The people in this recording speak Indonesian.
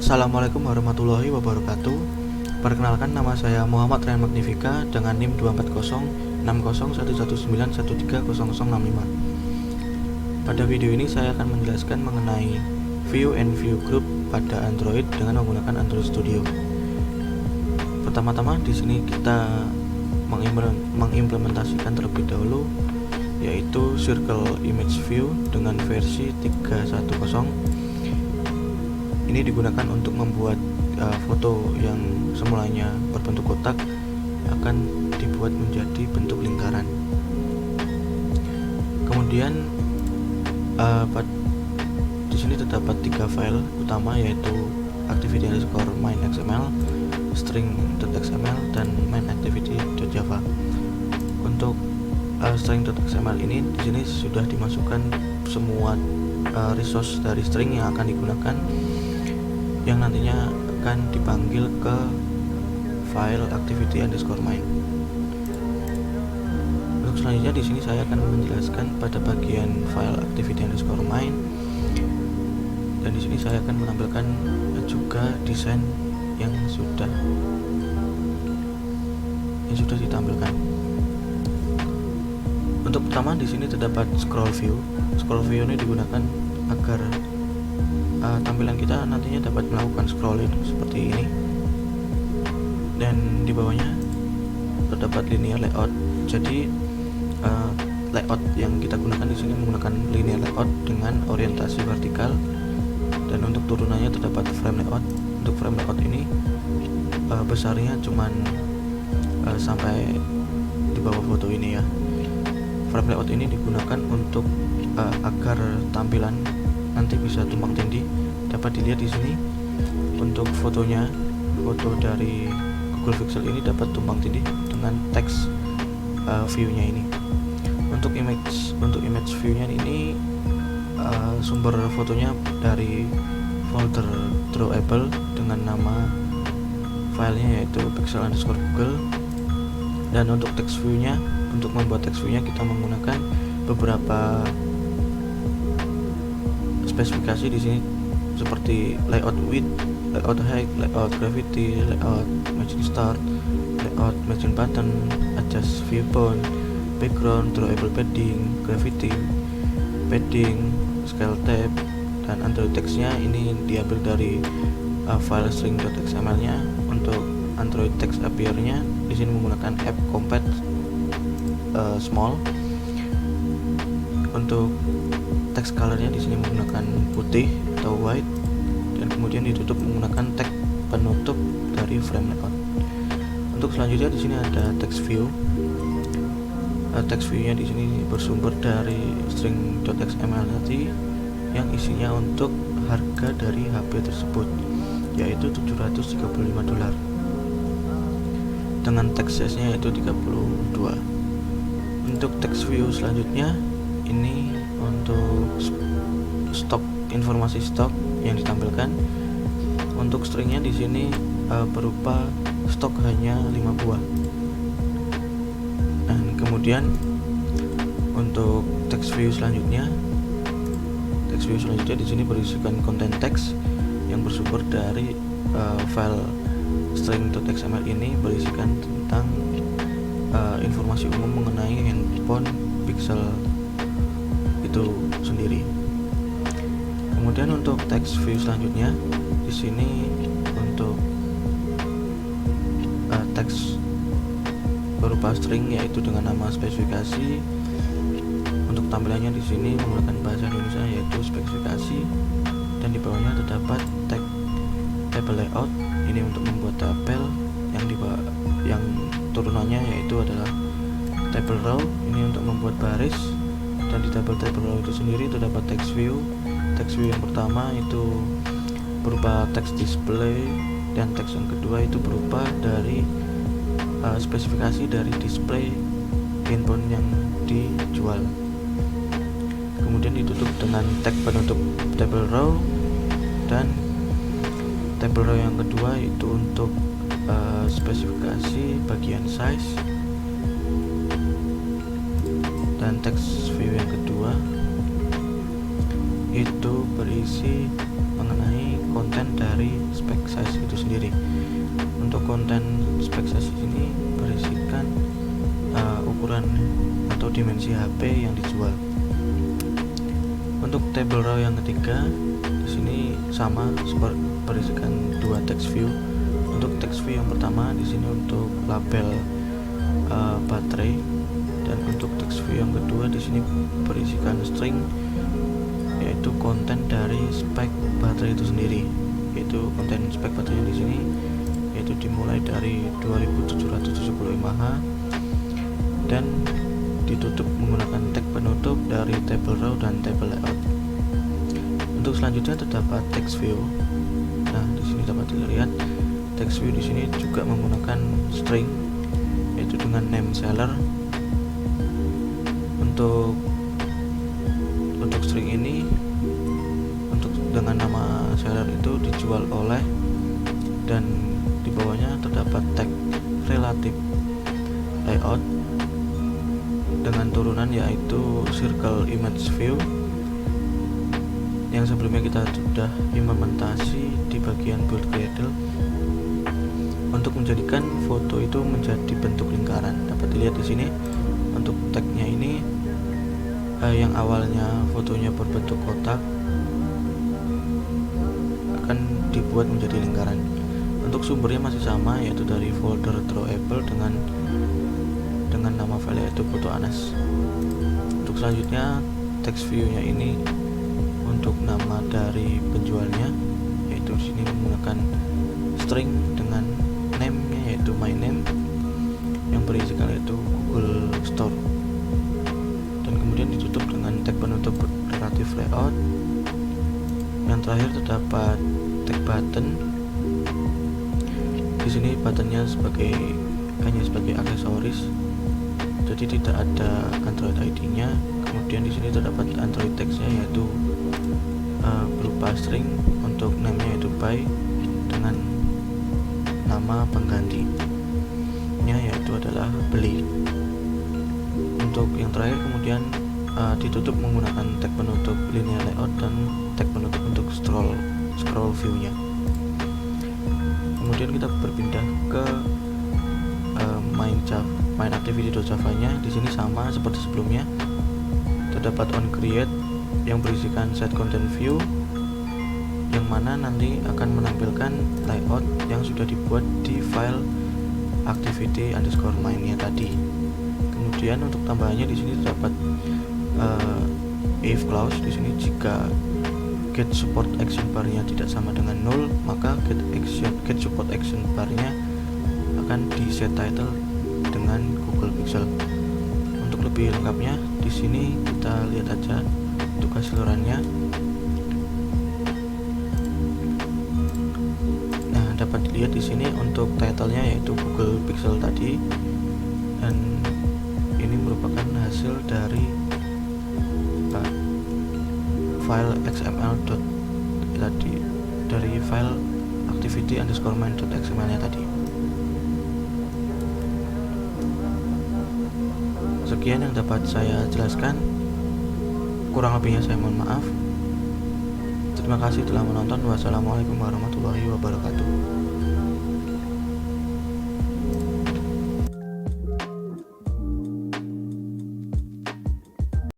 Assalamualaikum warahmatullahi wabarakatuh. Perkenalkan, nama saya Muhammad Ryan Magnifica dengan NIM 240601119130065. Pada video ini saya akan menjelaskan mengenai view and view group pada Android dengan menggunakan Android Studio. Pertama-tama di sini kita mengimplementasikan terlebih dahulu yaitu Circle Image View dengan versi 3.10. Ini digunakan untuk membuat foto yang semulanya berbentuk kotak akan dibuat menjadi bentuk lingkaran. Kemudian di sini terdapat 3 file utama yaitu activity_main.xml, string.xml, dan main_activity.java. Untuk string.xml ini di sini sudah dimasukkan semua resource dari string yang akan digunakan, yang nantinya akan dipanggil ke file activity_main. Untuk selanjutnya di sini saya akan menjelaskan pada bagian file activity_main, dan di sini saya akan menampilkan juga desain yang sudah ditampilkan. Untuk pertama di sini terdapat scroll view. Scroll view ini digunakan agar tampilan kita nantinya dapat melakukan scrolling seperti ini, dan di bawahnya terdapat linear layout. Jadi layout yang kita gunakan di sini menggunakan linear layout dengan orientasi vertikal, dan untuk turunannya terdapat frame layout. Untuk frame layout ini besarnya cuman sampai di bawah foto ini ya. Frame layout ini digunakan untuk agar tampilan nanti bisa tumpang tindih. Dapat dilihat di sini untuk fotonya, foto dari Google Pixel ini dapat tumpang tindih dengan teks view-nya ini. Untuk image view-nya ini sumber fotonya dari folder drawable dengan nama filenya yaitu pixel_google. Dan untuk text view-nya, untuk membuat text view-nya kita menggunakan beberapa spesifikasi di sini seperti layout width, layout height, layout gravity, layout matching start, layout matching button, adjust viewpoint, background, drawable padding, gravity, padding, scale tab, dan Android text-nya ini diambil dari file string.xml-nya. Untuk Android text appear-nya di sini menggunakan app compat small. Untuk text color-nya di sini menggunakan putih atau white, dan kemudian ditutup menggunakan tag penutup dari frame layout. Untuk selanjutnya di sini ada text view. Text view-nya di sini bersumber dari string.xml tadi yang isinya untuk harga dari HP tersebut yaitu $735 dengan text size-nya yaitu 32. Untuk text view selanjutnya ini untuk stok, informasi stok yang ditampilkan. Untuk stringnya di sini berupa stok hanya 5 buah. Dan kemudian untuk text view selanjutnya di sini berisikan konten teks yang bersumber dari file string.xml ini, berisikan tentang informasi umum mengenai handphone Pixel itu sendiri. Kemudian untuk text view selanjutnya di sini untuk teks berupa string yaitu dengan nama spesifikasi. Untuk tampilannya di sini menggunakan bahasa Indonesia yaitu spesifikasi, dan di bawahnya terdapat tag table layout. Ini untuk membuat tabel yang turunannya yaitu adalah table row. Ini untuk membuat baris, dan di table row itu sendiri terdapat text view. Text view yang pertama itu berupa text display, dan text yang kedua itu berupa dari spesifikasi dari display handphone yang dijual. Kemudian ditutup dengan tag penutup table row, dan table row yang kedua itu untuk spesifikasi bagian size, dan text view yang kedua itu berisi mengenai konten dari spek size itu sendiri. Untuk konten spek size ini berisikan ukuran atau dimensi HP yang dijual. Untuk table row yang ketiga, di sini sama berisikan dua text view. Untuk text view yang pertama di sini untuk label baterai, dan untuk text view yang kedua di sini berisikan string, yaitu konten dari spek baterai itu sendiri. Yaitu konten spek baterai di sini yaitu dimulai dari 2770 mAh dan ditutup menggunakan tag penutup dari table row dan table layout. Untuk selanjutnya terdapat text view. Nah, di sini dapat dilihat text view di sini juga menggunakan string, yaitu dengan name seller. Untuk string ini dengan nama seller itu dijual oleh, dan di bawahnya terdapat tag relative layout dengan turunan yaitu circle image view yang sebelumnya kita sudah implementasi di bagian build Gradle untuk menjadikan foto itu menjadi bentuk lingkaran. Dapat dilihat di sini untuk tagnya ini yang awalnya fotonya berbentuk kotak akan dibuat menjadi lingkaran. Untuk sumbernya masih sama, yaitu dari folder drawable dengan nama file yaitu foto Anas. Untuk selanjutnya text view-nya ini untuk nama dari penjualnya, yaitu di sini menggunakan string dengan name-nya yaitu my name yang berisikan yaitu Google Store. Dan kemudian ditutup dengan tag penutup relative layout. Yang terakhir terdapat tag button. Di sini buttonnya hanya sebagai aksesoris, jadi tidak ada Android ID-nya. Kemudian di sini terdapat Android text-nya yaitu berupa string, untuk name-nya yaitu buy dengan nama penggantinya yaitu adalah beli. Untuk yang terakhir kemudian ditutup menggunakan tag penutup linear layout dan tag penutup untuk scroll view-nya. Kemudian kita berpindah ke main activity.java-nya. Di sini sama seperti sebelumnya, terdapat onCreate yang berisikan set content view, yang mana nanti akan menampilkan layout yang sudah dibuat di file activity_main-nya tadi. Kemudian untuk tambahannya di sini terdapat if clause. Di sini jika get support action bar-nya tidak sama dengan 0, maka get support action bar-nya akan di set title dengan Google Pixel. Untuk lebih lengkapnya di sini kita lihat aja untuk keseluruhannya. Nah, dapat dilihat di sini untuk title-nya yaitu Google Pixel tadi, dan ini merupakan hasil dari file XML tadi, dari file activity_main.xml-nya tadi. Sekian yang dapat saya jelaskan, kurang lebihnya saya mohon maaf. Terima kasih telah menonton. Wassalamualaikum warahmatullahi wabarakatuh.